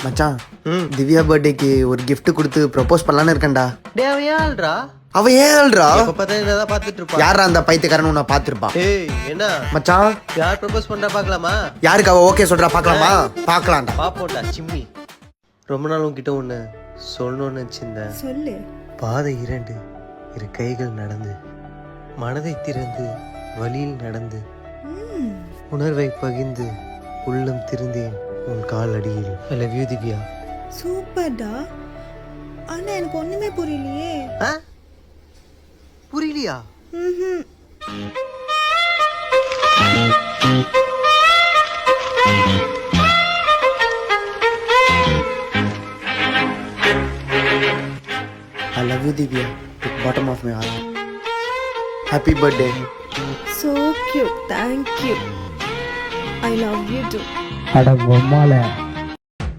மச்சான் திவ்யா பர்த்டேக்கு ஒரு gift கொடுத்து ப்ரப்போஸ் பண்ணலான்னு இருக்கேன்டா. டேய் அவன் யாழ்ரா? அவ ஏழ்றா. எப்ப பார்த்தா என்னதான் பார்த்துட்டு இருப்பா. யாரா அந்த பைத்தியக்காரன் உன்னை பார்த்திருப்பா? ஏய் என்ன மச்சான் யார் ப்ரப்போஸ் பண்றா பார்க்கலாமா? யாருக்கு அவ ஓகே சொல்றா பார்க்கலாமா? பார்க்கலாம்டா. பாப்போம்டா சிம்மி. ரொம்ப நாள் உன்கிட்ட ஒண்ணு சொல்லணும்னு நினைச்சிருந்தேன். சொல்லு. பாதை 2 இரு கைகள் நடந்து மனதை திறந்து வழியில் நடந்து உணர்வை பகிர்ந்து உள்ளம் திருந்தேன் உன் கால் அடியில். I love you Divya. சூப்பர்டா. ஆனா எனக்கு ஒண்ணுமே புரியலையே. புரியலையா? ம்ஹும். I love you Divya with bottom of my heart. Happy birthday. So cute. Thank you. I love you too. அட பொம்மால